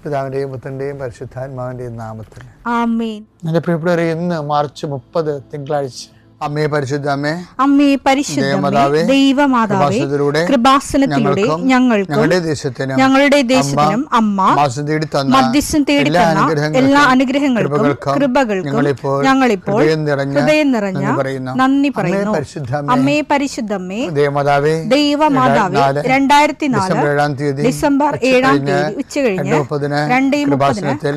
പിതാവിന്റെയും പുത്രന്റെയും പരിശുദ്ധാത്മാവിന്റെയും നാമത്തിൽ ആമേൻ. എന്റെ പ്രിയപ്പെട്ടവരെ, ഇന്ന് മാർച്ച് 30 തിങ്കളാഴ്ച. അമ്മേ പരിശുദ്ധ അമ്മേ, അമ്മേ പരിശുദ്ധമേ, ദൈവമാതാവേ, കൃപാസനത്തിലൂടെ ഞങ്ങൾക്കും ഞങ്ങളുടെ ദേശത്തിനും അമ്മ മധ്യസ്ഥം തേടി തന്ന എല്ലാ അനുഗ്രഹങ്ങൾക്കും കൃപകൾക്കും ഞങ്ങളിപ്പോൾ ഹൃദയം നിറഞ്ഞ നന്ദി പറയുന്നു. അമ്മേ പരിശുദ്ധമേ, ദൈവമാതാവേ, 2004 ഡിസംബർ 7 ഉച്ചകഴിഞ്ഞ് 2:30 കൃപാസനത്തിൽ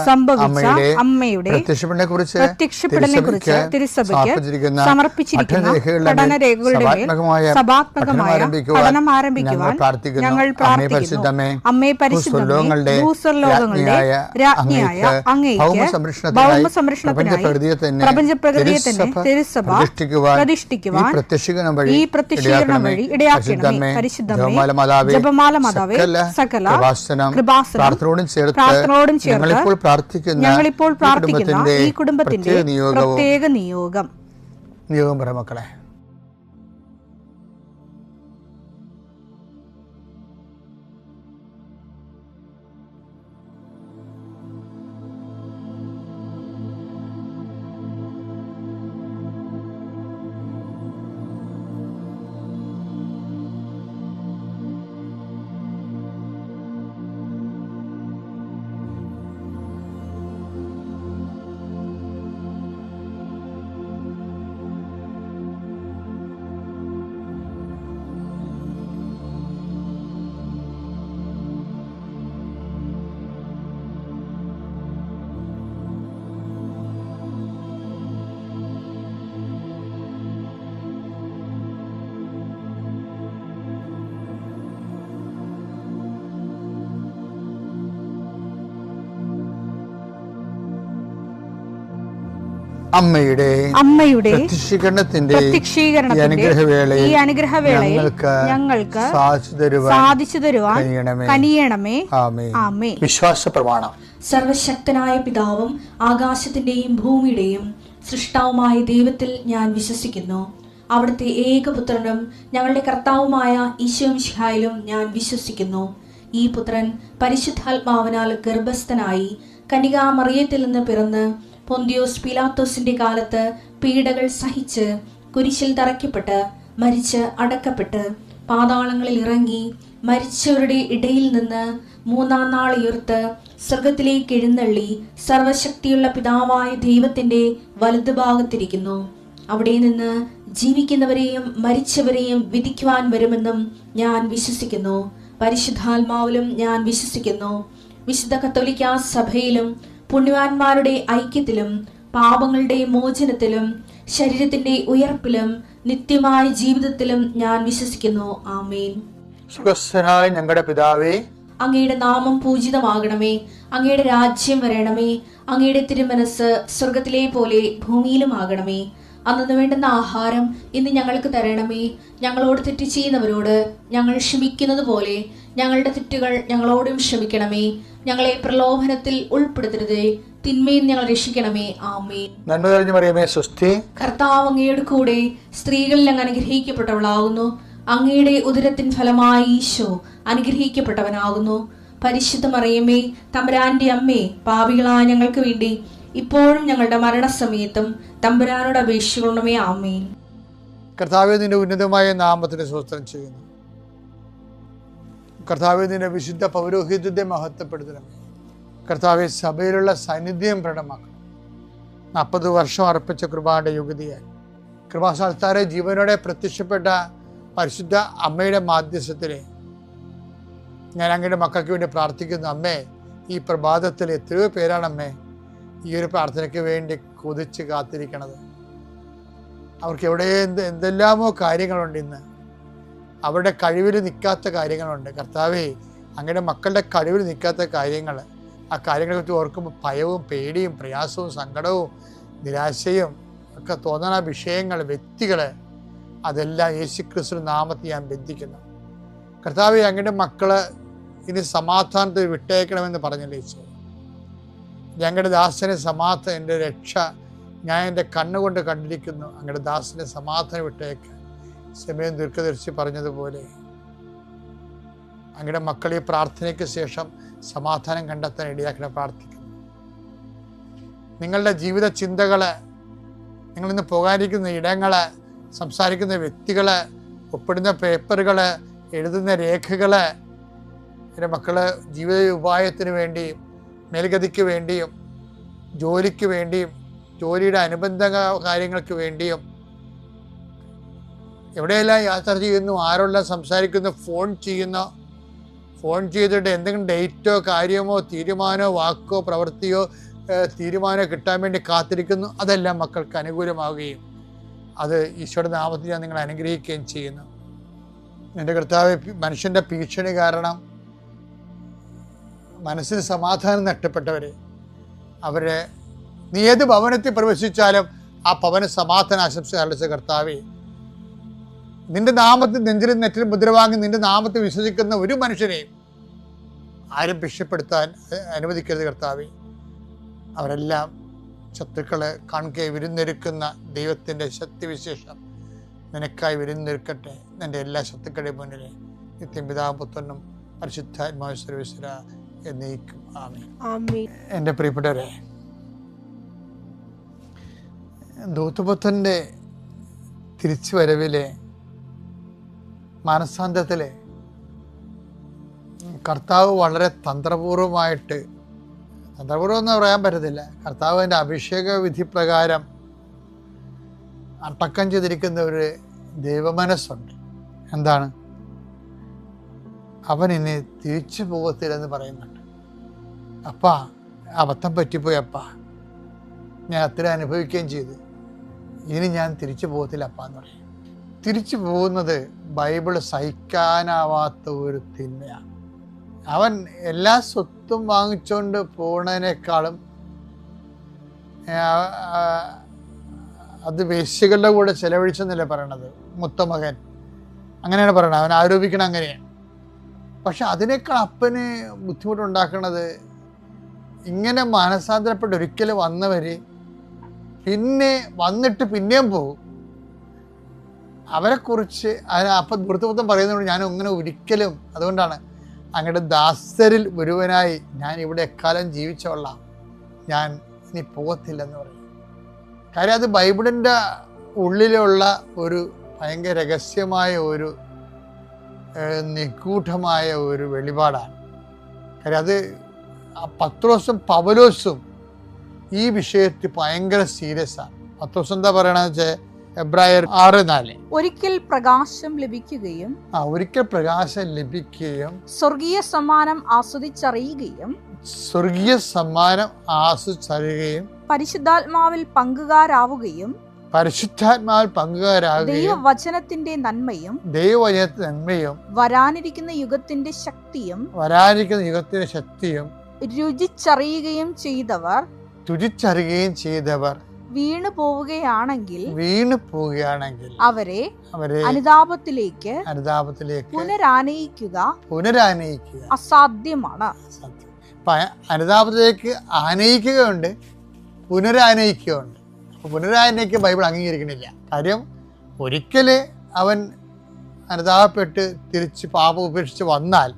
സംഭവിച്ച അമ്മയുടെ പ്രത്യക്ഷപ്പെടലിനെ കുറിച്ച് സമർപ്പിച്ചിരിക്കുന്ന പഠനരേഖകളുടെ സഭാത്മകമായ പഠനം ആരംഭിക്കുവാൻ ഞങ്ങൾ പ്രാർത്ഥിക്കുന്നു. അമ്മേ പരിശുദ്ധമേ, ഭൂസ്വർലോകങ്ങളുടെ രാജ്ഞിയായ അങ്ങേയ്ക്ക് ഭൗമസംരക്ഷണത്തിനായി പ്രപഞ്ചപ്രകൃതിയെ തന്നെ തിരുസഭ പ്രതിഷ്ഠിക്കുവാൻ ഈ പ്രത്യക്ഷീകരണം വഴി ഇടയാക്കണമേ. പരിശുദ്ധമേ, ജപമാല മാതാവേ, സകല കൃപാസനം പ്രാർത്ഥനയോടും ചേർത്ത് ഞങ്ങളിപ്പോൾ പ്രാർത്ഥിക്കുന്ന ഈ കുടുംബത്തിന്റെ പ്രത്യേക നിയോഗം പറ മക്കളെ. അമ്മയുടെ പ്രത്യക്ഷീകരണത്തിന്റെ ഈ അനുഗ്രഹവേളയിൽ ഞങ്ങൾക്ക് സാധിച്ചു തരുവാൻ കനിയണമേ. ആമേൻ. വിശ്വാസ പ്രമാണം. സർവശക്തനായ പിതാവും ആകാശത്തിന്റെയും ഭൂമിയുടെയും സൃഷ്ടാവുമായ ദൈവത്തിൽ ഞാൻ വിശ്വസിക്കുന്നു. അവിടുത്തെ ഏകപുത്രനും ഞങ്ങളുടെ കർത്താവുമായ ഈശോമിശിഹായിലും ഞാൻ വിശ്വസിക്കുന്നു. ഈ പുത്രൻ പരിശുദ്ധാത്മാവിനാൽ ഗർഭസ്ഥനായി കന്യകാമറിയത്തിൽ നിന്ന് പിറന്ന് പൊന്തിയോസ് പീലാത്തോസിന്റെ കാലത്ത് പീഡകൾ സഹിച്ച് കുരിശിൽ തറയ്ക്കപ്പെട്ട് മരിച്ച് അടക്കപ്പെട്ട് പാതാളങ്ങളിൽ ഇറങ്ങി മരിച്ചവരുടെ ഇടയിൽ നിന്ന് 3-ാം നാൾ ഉയർത്ത് സ്വർഗത്തിലേക്ക് എഴുന്നള്ളി സർവശക്തിയുള്ള പിതാവായ ദൈവത്തിന്റെ വലതുഭാഗത്തിരിക്കുന്നു. അവിടെ നിന്ന് ജീവിക്കുന്നവരെയും മരിച്ചവരെയും വിധിക്കുവാൻ വരുമെന്നും ഞാൻ വിശ്വസിക്കുന്നു. പരിശുദ്ധാത്മാവിലും ഞാൻ വിശ്വസിക്കുന്നു. വിശുദ്ധ കത്തോലിക്കാ സഭയിലും പുണ്യവാന്മാരുടെ ഐക്യത്തിലും പാപങ്ങളുടെ മോചനത്തിലും ശരീരത്തിന്റെ ഉയർപ്പിലും നിത്യമായ ജീവിതത്തിലും ഞാൻ വിശ്വസിക്കുന്നു. ആമേൻ. സുഖസ്ഥനായ ഞങ്ങളുടെ പിതാവേ, അങ്ങയുടെ നാമം പൂജിതമാകണമേ. അങ്ങയുടെ രാജ്യം വരണമേ. അങ്ങയുടെ തിരുമനസ് സ്വർഗത്തിലെ പോലെ ഭൂമിയിലും ആകണമേ. അന്നു വേണ്ടുന്ന ആഹാരം ഇന്ന് ഞങ്ങൾക്ക് തരണമേ. ഞങ്ങളോട് തെറ്റ് ചെയ്യുന്നവരോട് ഞങ്ങൾ ക്ഷമിക്കുന്നത് പോലെ ഞങ്ങളുടെ തെറ്റുകൾ ഞങ്ങളോടും ക്ഷമിക്കണമേ. ഞങ്ങളെ പ്രലോഭനത്തിൽ ഉൾപ്പെടുത്തരുതേ, തിന്മയിൽ ഞങ്ങൾ രക്ഷിക്കണമേ. ആമേൻ. നന്മ നിറഞ്ഞ മറിയമേ, സ്വസ്തി. കർത്താവ് അങ്ങയുടെ കൂടെ സ്ത്രീകളിൽ അങ്ങ് അനുഗ്രഹിക്കപ്പെട്ടവളാകുന്നു. അങ്ങയുടെ ഉദരത്തിൻ ഫലമായി ഈശോ അനുഗ്രഹിക്കപ്പെട്ടവനാകുന്നു. പരിശുദ്ധ മറിയമേ, തമ്പുരാന്റെ അമ്മേ, പാപികളായ ഞങ്ങൾക്ക് വേണ്ടി ഇപ്പോഴും ഞങ്ങളുടെ മരണസമയത്തും തമ്പുരാനോട് അപേക്ഷിക്കണമേ. ആമേൻ. കർത്താവേ, നിന്റെ ഉന്നതമായ നാമത്തിന് സ്തോത്രം ചെയ്യുന്നു. കർത്താവേ, നിന്റെ വിശുദ്ധ പൗരോഹിത്യത്തെ മഹത്വപ്പെടുത്തണമേ. കർത്താവെ, സഭയിലുള്ള സാന്നിധ്യം പ്രകടമാക്കണം. 40 വർഷം അർപ്പിച്ച കൃപയുടെ യുഗതിയായി കൃപാസ്ഥാനത്താരെ ജീവനോടെ പ്രത്യക്ഷപ്പെട്ട പരിശുദ്ധ അമ്മയുടെ മാധ്യസ്ഥത്തിലെ ഞാൻ അങ്ങയുടെ മക്കൾക്ക് വേണ്ടി പ്രാർത്ഥിക്കുന്നു. അമ്മേ, ഈ പ്രഭാതത്തിൽ എത്രയോ പേരാണ് അമ്മേ ഈ ഒരു പ്രാർത്ഥനയ്ക്ക് വേണ്ടി കൊതിച്ച് കാത്തിരിക്കണത്. അവർക്ക് എവിടെ എന്തെല്ലാമോ കാര്യങ്ങളുണ്ട്. ഇന്ന് അവരുടെ കഴിവിൽ നിൽക്കാത്ത കാര്യങ്ങളുണ്ട്. കർത്താവേ, അങ്ങയുടെ മക്കളുടെ കഴിവിൽ നിൽക്കാത്ത കാര്യങ്ങൾ, ആ കാര്യങ്ങളെ കുറിച്ച് ഓർക്കുമ്പോൾ ഭയവും പേടിയും പ്രയാസവും സങ്കടവും നിരാശയും ഒക്കെ തോന്നുന്ന വിഷയങ്ങൾ, വ്യക്തികൾ, അതെല്ലാം യേശുക്രിസ്തു നാമത്തിൽ ഞാൻ ബന്ധിക്കുന്നു. കർത്താവേ, അങ്ങയുടെ മക്കള് ഇനി സമാധാനത്തിൽ വിട്ടേക്കണമെന്ന് പറഞ്ഞല്ലേ ഈശോ. ഞങ്ങളുടെ ദാസനെ സമാധാനം, എൻ്റെ രക്ഷ ഞാൻ എൻ്റെ കണ്ണുകൊണ്ട് കണ്ടിരിക്കുന്നു. അങ്ങയുടെ ദാസനെ സമാധാനം വിട്ടേക്ക്. സമയം ദീർഘദർശി പറഞ്ഞതുപോലെ അങ്ങയുടെ മക്കൾ ഈ പ്രാർത്ഥനയ്ക്ക് ശേഷം സമാധാനം കണ്ടെത്താൻ ഇടയാക്കണം പ്രാർത്ഥിക്കുന്നു. നിങ്ങളുടെ ജീവിത ചിന്തകള്, നിങ്ങളിന്ന് പോകാനിരിക്കുന്ന ഇടങ്ങള്, സംസാരിക്കുന്ന വ്യക്തികള്, ഒപ്പിടുന്ന പേപ്പറുകള്, എഴുതുന്ന രേഖകള്, എൻ്റെ മക്കള് ജീവിത ഉപായത്തിന് വേണ്ടിയും മേൽഗതിക്ക് വേണ്ടിയും ജോലിക്ക് വേണ്ടിയും ജോലിയുടെ അനുബന്ധ കാര്യങ്ങൾക്ക് വേണ്ടിയും എവിടെയെല്ലാം യാത്ര ചെയ്യുന്നു, ആരെല്ലാം സംസാരിക്കുന്നു, ഫോൺ ചെയ്തിട്ട് എന്തെങ്കിലും ഡേറ്റോ കാര്യമോ തീരുമാനമോ വാക്കോ പ്രവൃത്തിയോ തീരുമാനമോ കിട്ടാൻ വേണ്ടി കാത്തിരിക്കുന്നു. അതെല്ലാം മക്കൾക്ക് അനുകൂലമാവുകയും അത് ഈശോയുടെ നാമത്തിൽ ഞാൻ നിങ്ങളെ അനുഗ്രഹിക്കുകയും ചെയ്യുന്നു. എൻ്റെ കർത്താവ്, മനുഷ്യൻ്റെ ഭീഷണി കാരണം മനസ്സിന് സമാധാനം നഷ്ടപ്പെട്ടവരെ, അവരെ നീ ഏത് ഭവനത്തിൽ പ്രവേശിച്ചാലും ആ ഭവന സമാധാന ആശംസ അർപ്പിച്ച കർത്താവേ, നിന്റെ നാമത്തിൽ നെഞ്ചിലും നെറ്റിലും മുദ്രവാങ്ങി നിന്റെ നാമത്തിൽ വിശ്വസിക്കുന്ന ഒരു മനുഷ്യനെയും ആരും ഭിക്ഷപ്പെടുത്താൻ അനുവദിക്കരുത് കർത്താവേ. അവരെല്ലാം ശത്രുക്കളെ കാൺകെ വിരുന്നൊരുക്കുന്ന ദൈവത്തിൻ്റെ ശക്തിവിശേഷം നിനക്കായി വിരുന്നൊരുക്കട്ടെ. നിന്റെ എല്ലാ ശത്രുക്കളുടെയും മുന്നിൽ നിത്യം പിതാവും പുത്രനും പരിശുദ്ധാത്മാവും സർവ്വേശ്വര എന്നേക്കും ആമേൻ. എൻ്റെ പ്രിയപ്പെട്ടവരെ, ദൂതപുത്രൻ്റെ തിരിച്ചുവരവിലെ മാനസാന്തരത്തിലെ കർത്താവ് വളരെ തന്ത്രപൂർവമായിട്ട്, തന്ത്രപൂർവം എന്ന് പറയാൻ പറ്റത്തില്ല, കർത്താവിൻ്റെ അഭിഷേക വിധി പ്രകാരം അടക്കം ചെയ്തിരിക്കുന്ന ഒരു ദൈവമനസ്സുണ്ട്. എന്താണ്? അവൻ ഇനി തിരിച്ചു പോകത്തില്ലെന്ന് പറയുന്നുണ്ട്. അപ്പാ, അബദ്ധം പറ്റിപ്പോയി അപ്പാ, ഞാൻ അത്ര അനുഭവിക്കുകയും ചെയ്തു, ഇനി ഞാൻ തിരിച്ചു പോകത്തില്ല അപ്പാ എന്ന് പറയും. തിരിച്ചു പോകുന്നത് ബൈബിള് സഹിക്കാനാവാത്ത ഒരു തിന്മയാണ്. അവൻ എല്ലാ സ്വത്തും വാങ്ങിച്ചുകൊണ്ട് പോകുന്നതിനേക്കാളും അത് വേശ്യകളുടെ കൂടെ ചെലവഴിച്ചെന്നല്ലേ പറയണത് മുത്തമകൻ, അങ്ങനെയാണ് പറയണത്. അവൻ ആരോപിക്കണം അങ്ങനെയാണ്. പക്ഷെ അതിനേക്കാൾ അപ്പന് ബുദ്ധിമുട്ടുണ്ടാക്കണത് ഇങ്ങനെ മാനസാന്തരപ്പെട്ട് ഒരിക്കലും വന്നവര് പിന്നെ വന്നിട്ട് പിന്നെയും പോകും. അവരെക്കുറിച്ച് അപ്പം വൃത്തപുത്തം പറയുന്നതുകൊണ്ട് ഞാൻ അങ്ങനെ ഒരിക്കലും, അതുകൊണ്ടാണ് അങ്ങയുടെ ദാസരിൽ ഒരുവനായി ഞാൻ ഇവിടെ എക്കാലം ജീവിച്ചോളാം, ഞാൻ ഇനി പോകത്തില്ലെന്ന് പറയും. കാര്യം അത് ബൈബിളിൻ്റെ ഉള്ളിലുള്ള ഒരു ഭയങ്കര രഹസ്യമായ ഒരു നിഗൂഢമായ ഒരു വെളിപാടാണ്. കാര്യം അത് പത്രോസും പൗലോസും ഈ വിഷയത്തിൽ ഭയങ്കര സീരിയസ് ആണ്. പത്രോസ് എന്താ പറയണെന്ന് വെച്ചാൽ എബ്രായർ 6:4 ഒരിക്കൽ പ്രകാശം ലഭിക്കുകയും സ്വർഗീയ സമ്മാനം ആസ്വദിച്ചറിയുകയും പരിശുദ്ധാത്മാവിൽ പങ്കുകാരാവുകയും ദൈവവചനത്തിന്റെ നന്മയും വരാനിരിക്കുന്ന യുഗത്തിന്റെ ശക്തിയും രുചിച്ചറിയുകയും ചെയ്തവർ വീണു പോവുകയാണെങ്കിൽ അവരെ അനുതാപത്തിലേക്ക് പുനരാനയിക്കുക അസാധ്യമാണ്. അനുതാപത്തിലേക്ക് ആനയിക്കുകയുണ്ട്, പുനരാനയിക്കുകയുണ്ട്. പുനരാനയിക്കുക ബൈബിൾ അംഗീകരിക്കണില്ല. കാര്യം ഒരിക്കല് അവൻ അനുതാപപ്പെട്ട് തിരിച്ച് പാപം ഉപേക്ഷിച്ച് വന്നാൽ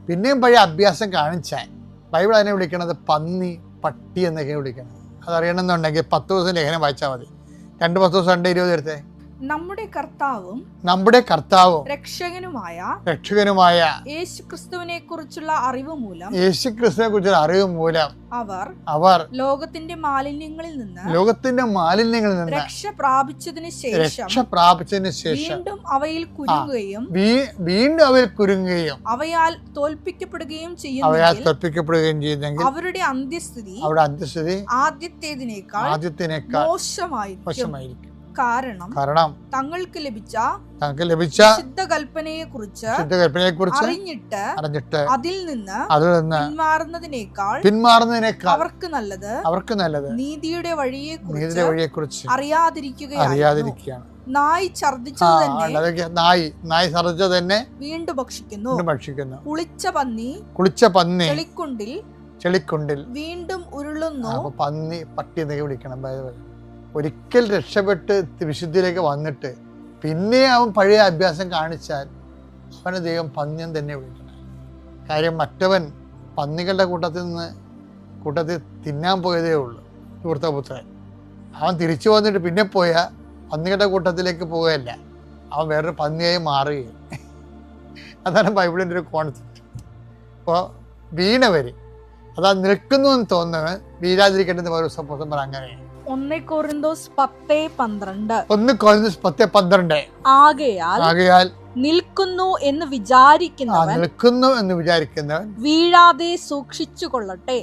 പിന്നെയും പഴയ അഭ്യാസം കാണിച്ചാൽ ബൈബിൾ അതിനെ വിളിക്കണത് പന്നി, പട്ടി എന്നൊക്കെ വിളിക്കണം. അതറിയണമെന്നുണ്ടെങ്കിൽ 10 ദിവസം ലേഖനം വായിച്ചാൽ മതി. 2 ദിവസം 20 എടുത്തേ. നമ്മുടെ കർത്താവും രക്ഷകനുമായ യേശുക്രിസ്തുവിനെ കുറിച്ചുള്ള അറിവ് മൂലം അവർ ലോകത്തിന്റെ മാലിന്യങ്ങളിൽ നിന്ന് രക്ഷ പ്രാപിച്ചതിന് ശേഷം വീണ്ടും അവയിൽ കുരുങ്ങുകയും അവയാൽ തോൽപ്പിക്കപ്പെടുകയും ചെയ്യുന്നെങ്കിൽ അവരുടെ അന്ത്യസ്ഥിതി ആദ്യത്തേതിനേക്കാൾ മോശമായിരിക്കും. കാരണം തങ്ങൾക്ക് ലഭിച്ച ശുദ്ധകൽപ്പനയെ കുറിച്ച് അറിഞ്ഞിട്ട് അതിൽ നിന്ന് പിന്മാറുന്നതിനേക്കാൾ അവർക്ക് നല്ലത് നീതിയുടെ വഴിയെ കുറിച്ച് അറിയാതിരിക്കുകയാണ്. നായി ഛർദ്ദിച്ചത് തന്നെ വീണ്ടും ഭക്ഷിക്കുന്നു. കുളിച്ച പന്നി ചെളിക്കുണ്ടിൽ വീണ്ടും ഉരുളുന്നു. പന്നി, പട്ടി എന്നൊക്കെ വിളിക്കണം. ഒരിക്കൽ രക്ഷപ്പെട്ട് വിശുദ്ധിയിലേക്ക് വന്നിട്ട് പിന്നെ അവൻ പഴയ അഭ്യാസം കാണിച്ചാൽ അവന് ദൈവം പന്ന്യം തന്നെ വിളിക്കണം. കാര്യം മറ്റവൻ പന്നികളുടെ കൂട്ടത്തിൽ തിന്നാൻ പോയതേ ഉള്ളൂ ധൂർത്തപുത്രൻ. അവൻ തിരിച്ചു വന്നിട്ട് പിന്നെ പന്നികളുടെ കൂട്ടത്തിലേക്ക് പോവുകയല്ല, അവൻ വേറൊരു പന്നിയായി മാറുകയും. അതാണ് ബൈബിളിൻ്റെ ഒരു കോൺസെപ്റ്റ്. അപ്പോൾ വീണവര് അതാ നിൽക്കുന്നു എന്ന് തോന്നുന്നവൻ വീഴാതിരിക്കേണ്ടത് പൗലോസ് അങ്ങനെയാണ്. 1 കൊരിന്തോസ് 10:12 1 കൊരിന്തോസ് 10:12 ആകയാൽ നിൽക്കുന്നു എന്ന് വിചാരിക്കുന്നവൻ വീഴാതെ സൂക്ഷിച്ചു കൊള്ളട്ടെ.